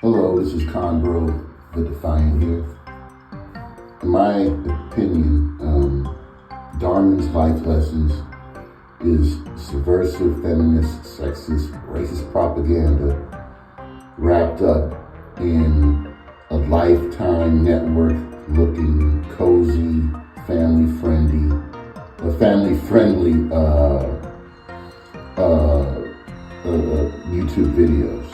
Hello, this is Conbro, the Defiant here. In my opinion, Darwin's life lessons is subversive, feminist, sexist, racist propaganda wrapped up in a Lifetime network looking cozy, family-friendly YouTube videos.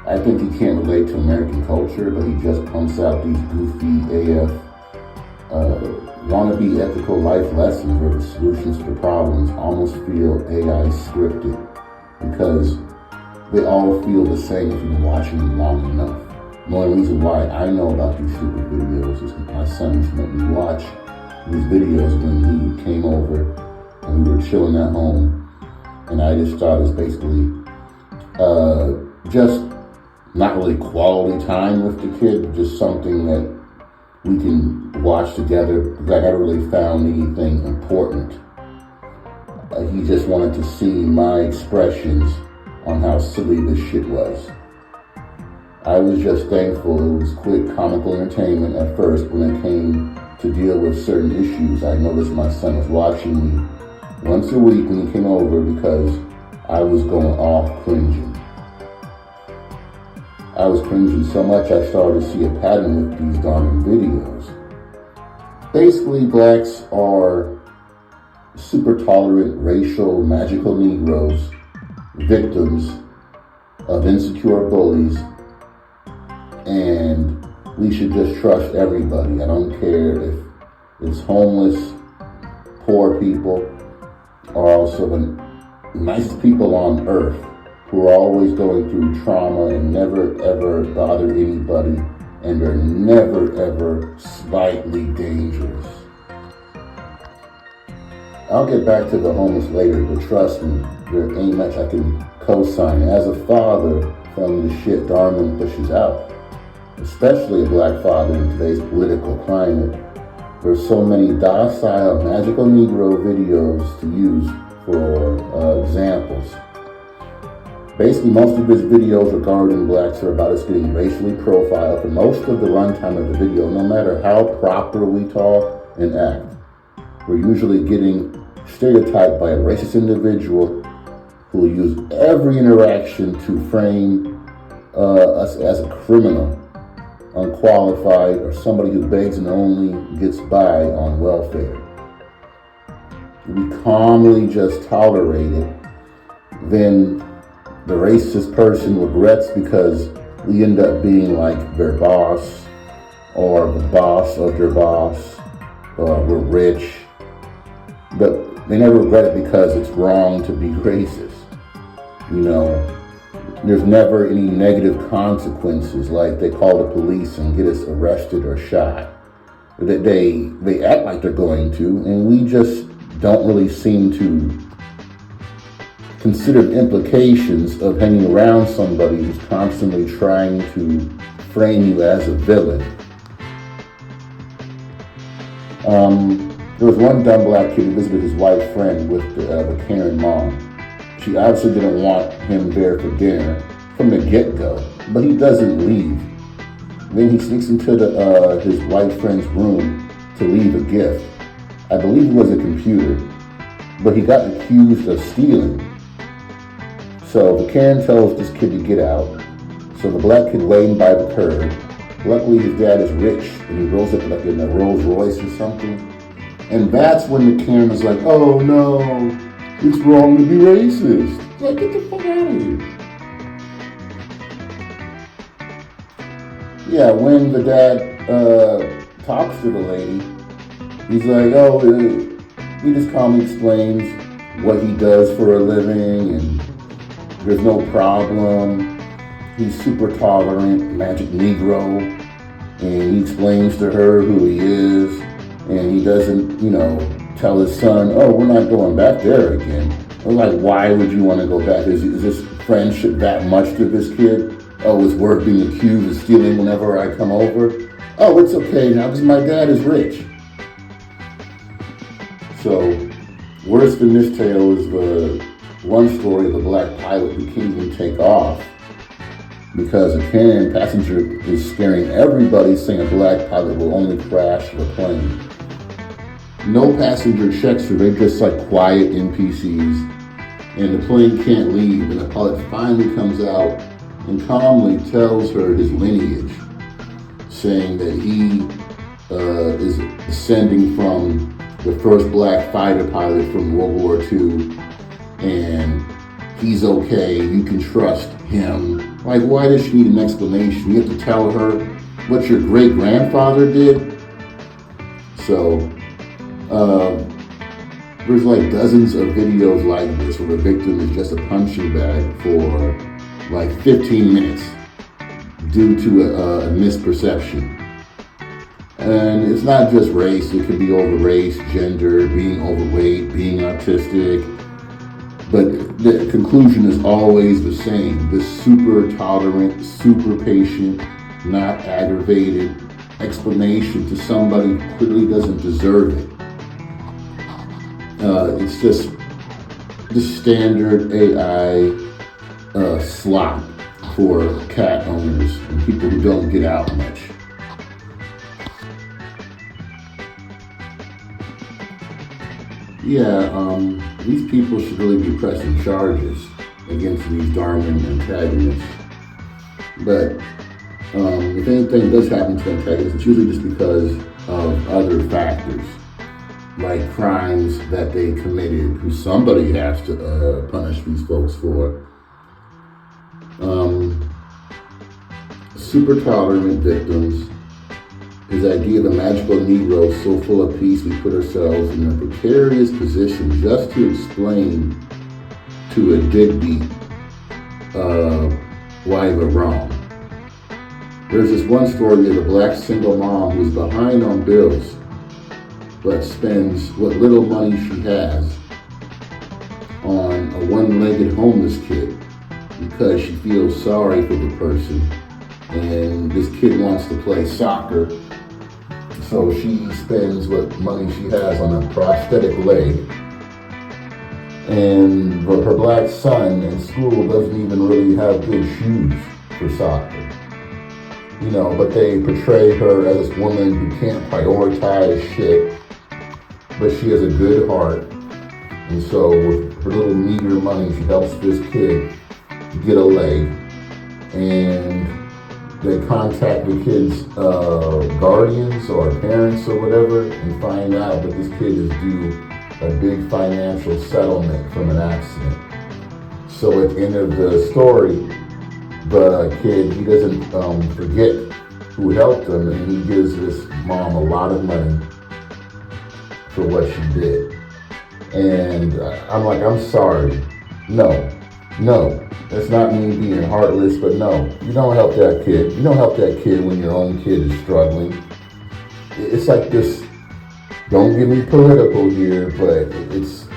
I think he can't relate to American culture, but he just pumps out these goofy AF wannabe ethical life lessons where the solutions to the problems almost feel AI scripted because they all feel the same if you've been watching them long enough. The only reason why I know about these stupid videos is because my son used to make me watch these videos when he came over and we were chilling at home, and I just thought it was basically just not really quality time with the kid, but just something that we can watch together because I never really found anything important. He just wanted to see my expressions on how silly this shit was. I was just thankful it was quick comical entertainment at first. When it came to deal with certain issues, I noticed my son was watching me once a week when he came over because I was going off cringing. I was cringing so much I started to see a pattern with these darn videos. Basically, blacks are super tolerant, racial, magical Negroes, victims of insecure bullies, and we should just trust everybody. I don't care if it's homeless, poor people, or also the nicest people on earth who are always going through trauma and never ever bother anybody, and they're never ever slightly dangerous. I'll get back to the homeless later, but trust me, there ain't much I can co-sign. As a father from the shit Darwin pushes out, especially a black father in today's political climate, there's so many docile, magical Negro videos to use for examples. Basically, most of his videos regarding blacks are about us getting racially profiled for most of the runtime of the video. No matter how proper we talk and act, we're usually getting stereotyped by a racist individual who will use every interaction to frame us as a criminal, unqualified, or somebody who begs and only gets by on welfare. We calmly just tolerate it. Then the racist person regrets because we end up being like their boss or the boss of their boss. We're rich, but they never regret it because it's wrong to be racist. You know, there's never any negative consequences like they call the police and get us arrested or shot. They act like they're going to, and we just don't really seem to consider the implications of hanging around somebody who's constantly trying to frame you as a villain. There was one dumb black kid who visited his white friend with the Karen mom. She obviously didn't want him there for dinner from the get-go, but he doesn't leave. Then he sneaks into his white friend's room to leave a gift. I believe it was a computer, but he got accused of stealing. So the Karen tells this kid to get out. So the black kid waiting by the curb. Luckily his dad is rich and he rolls up like in a Rolls Royce or something. And that's when the Karen is like, oh no, it's wrong to be racist. It's like, get the fuck out of here. Yeah, when the dad talks to the lady, he's like, oh, he just calmly explains what he does for a living and there's no problem. He's super tolerant, magic Negro, and he explains to her who he is, and he doesn't, tell his son, oh, we're not going back there again. Or like, why would you want to go back? Is this friendship that much to this kid? Oh, it's worth being accused of stealing whenever I come over? Oh, it's okay now because my dad is rich. So, worse than this tale is the one story of the black pilot who can't even take off because a carrying passenger is scaring everybody, saying a black pilot will only crash the plane. No passenger checks her, they're just like quiet NPCs, and the plane can't leave, and the pilot finally comes out and calmly tells her his lineage, saying that he is descending from the first black fighter pilot from World War II, and he's okay, you can trust him. Like, why does she need an explanation? You have to tell her what your great-grandfather did? So, there's like dozens of videos like this where the victim is just a punching bag for like 15 minutes due to a misperception. And it's not just race, it could be over race, gender, being overweight, being autistic. But the conclusion is always the same. This super tolerant, super patient, not aggravated explanation to somebody who clearly doesn't deserve it. It's just the standard AI slop for cat owners and people who don't get out much. Yeah, these people should really be pressing charges against these Darwin antagonists. But if anything does happen to antagonists, it's usually just because of other factors, like crimes that they committed, who somebody has to punish these folks for. Super tolerant victims. His idea of a magical Negro so full of peace we put ourselves in a precarious position just to explain to a deadbeat why we're wrong. There's this one story of a black single mom who's behind on bills but spends what little money she has on a one-legged homeless kid because she feels sorry for the person, and this kid wants to play soccer. So she spends what money she has on a prosthetic leg, and her black son in school doesn't even really have good shoes for soccer. You know, but they portray her as this woman who can't prioritize shit, but she has a good heart. And so with her little meager money, she helps this kid get a leg, and they contact the kid's guardians or parents or whatever and find out that this kid is due a big financial settlement from an accident. So at the end of the story, the kid, he doesn't forget who helped him, and he gives this mom a lot of money for what she did. And I'm like, I'm sorry. No, that's not me being heartless, but no, you don't help that kid. You don't help that kid when your own kid is struggling. It's like this, don't get me political here, but it's,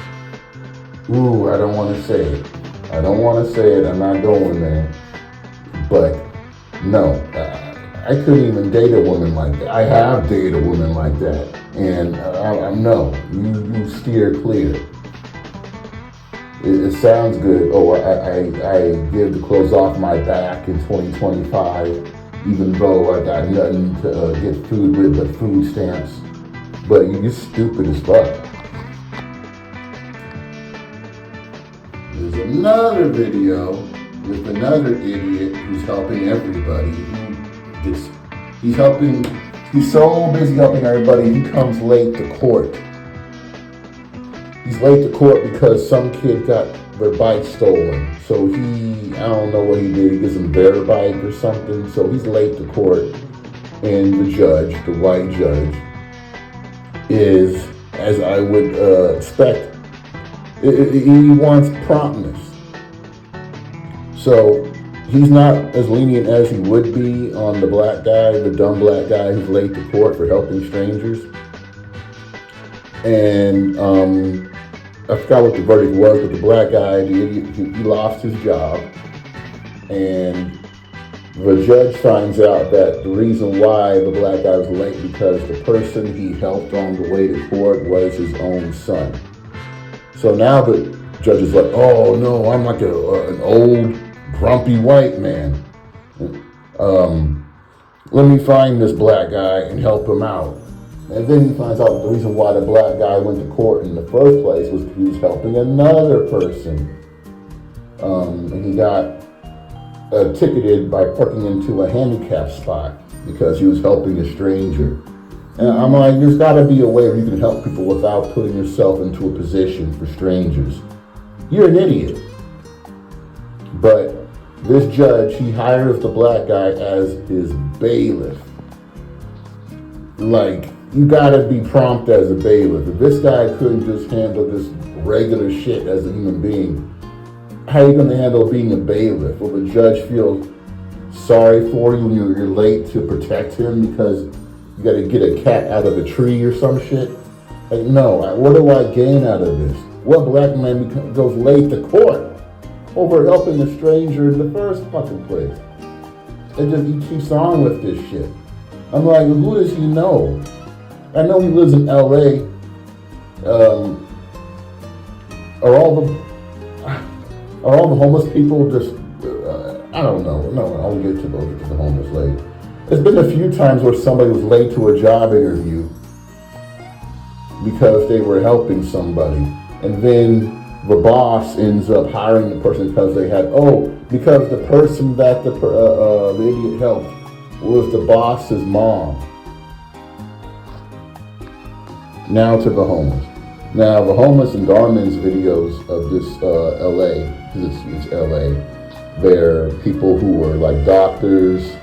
I don't want to say it. I'm not going there. But no, I couldn't even date a woman like that. I have dated a woman like that. And no, you steer clear. It sounds good. Oh, I give the clothes off my back in 2025, even though I got nothing to get food with but food stamps. But you're stupid as fuck. There's another video with another idiot who's helping everybody. He's so busy helping everybody, he comes late to court. He's late to court because some kid got their bike stolen. So I don't know what he did. He gives them their bike or something. So he's late to court. And the judge, the white judge, is, as I would expect, he wants promptness. So he's not as lenient as he would be on the black guy, the dumb black guy who's late to court for helping strangers. And I forgot what the verdict was, but the black guy, the idiot, he lost his job. And the judge finds out that the reason why the black guy was late because the person he helped on the way to court was his own son. So now the judge is like, oh no, I'm like an old grumpy white man. Let me find this black guy and help him out. And then he finds out the reason why the black guy went to court in the first place was he was helping another person. And he got ticketed by parking into a handicap spot because he was helping a stranger. And I'm like, there's got to be a way where you can help people without putting yourself into a position for strangers. You're an idiot. But this judge, he hires the black guy as his bailiff. Like, you gotta be prompt as a bailiff. If this guy couldn't just handle this regular shit as a human being, how are you gonna handle being a bailiff? Will the judge feel sorry for you when you're late to protect him because you gotta get a cat out of a tree or some shit? Like, no, what do I gain out of this? What black man goes late to court over helping a stranger in the first fucking place? He keeps on with this shit. I'm like, who does he know? I know he lives in LA. Are all the homeless people just, I don't know. No, I'll get to the homeless later. There's been a few times where somebody was late to a job interview because they were helping somebody. And then the boss ends up hiring the person because because the person that the idiot helped was the boss's mom. Now to the homeless. Now the homeless in Darman's videos of this LA, because it's LA, they're people who are like doctors,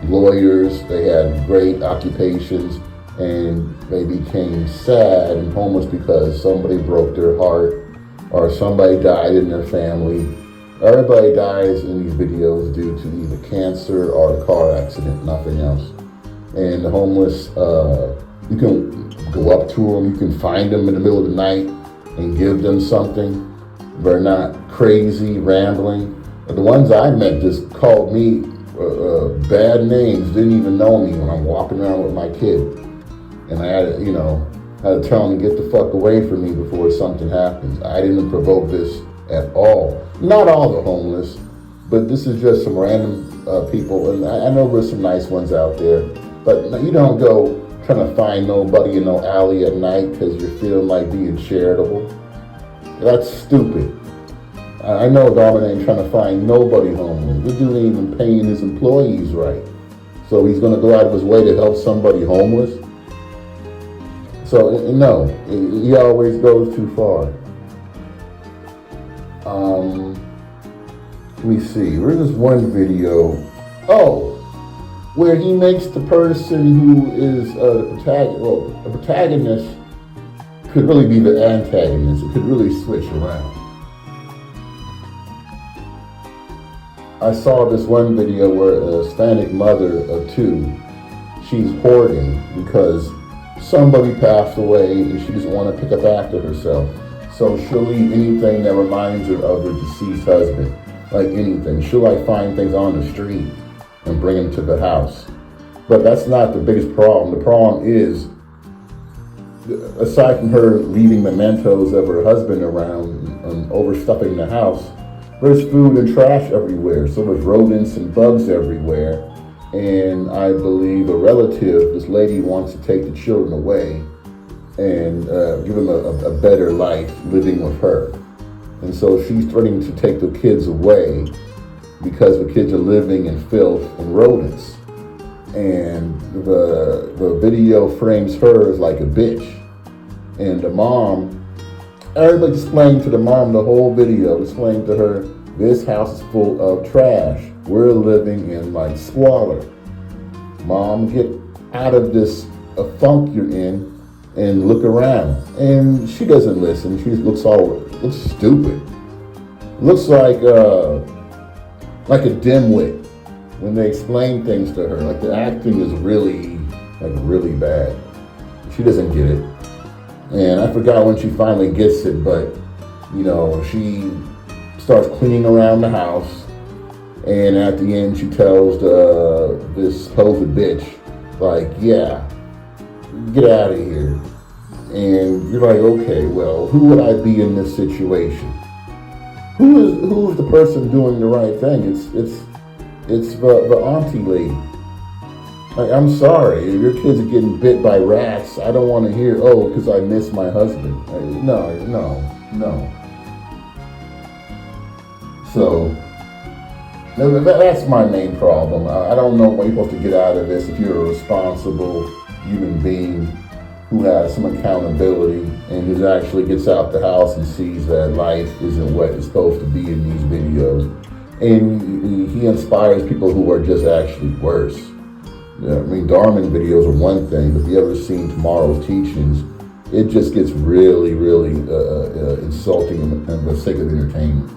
lawyers, they had great occupations, and they became sad and homeless because somebody broke their heart or somebody died in their family. Everybody dies in these videos due to either cancer or a car accident, nothing else. And the homeless, you can go up to them, you can find them in the middle of the night and give them something. They're not crazy, rambling. The ones I met just called me bad names, didn't even know me when I'm walking around with my kid. And I had to tell them to get the fuck away from me before something happens. I didn't provoke this at all. Not all the homeless, but this is just some random people. And I know there's some nice ones out there, but you don't go trying to find nobody in no alley at night because you're feeling like being charitable. That's stupid. I know Darman ain't trying to find nobody homeless. This dude ain't even paying his employees right. So he's going to go out of his way to help somebody homeless? So, no, he always goes too far. Let me see, where's this one video? Oh, where he makes the person who is the protagonist could really be the antagonist. It could really switch around. I saw this one video where a Hispanic mother of two, she's hoarding because somebody passed away and she doesn't want to pick up after herself. So she'll leave anything that reminds her of her deceased husband, like anything. She'll find things on the street and bring them to the house. But that's not the biggest problem. The problem is, aside from her leaving mementos of her husband around and overstuffing the house, there's food and trash everywhere. So there's rodents and bugs everywhere. And I believe a relative, this lady wants to take the children away and give them a better life living with her. And so she's threatening to take the kids away because the kids are living in filth and rodents. And the video frames her as like a bitch. And the mom, everybody explained to the mom the whole video, explained to her, this house is full of trash. We're living in like squalor. Mom, get out of this funk you're in and look around. And she doesn't listen. She looks stupid. Looks like a dimwit when they explain things to her. Like the acting is really bad. She doesn't get it. And I forgot when she finally gets it, but she starts cleaning around the house, and at the end she tells this supposed bitch, like, yeah, get out of here. And you're like, okay, well, who would I be in this situation? Who's the person doing the right thing? It's the auntie lady. Like, I'm sorry, if your kids are getting bit by rats, I don't want to hear, oh, because I miss my husband. No, no, no. So that's my main problem. I don't know what you're supposed to get out of this if you're a responsible human being who has some accountability and who actually gets out the house and sees that life isn't what it's supposed to be in these videos. And he inspires people who are just actually worse. Yeah, I mean, Dharman videos are one thing, but if you ever seen tomorrow's teachings, it just gets really, really insulting and for the sake of entertainment.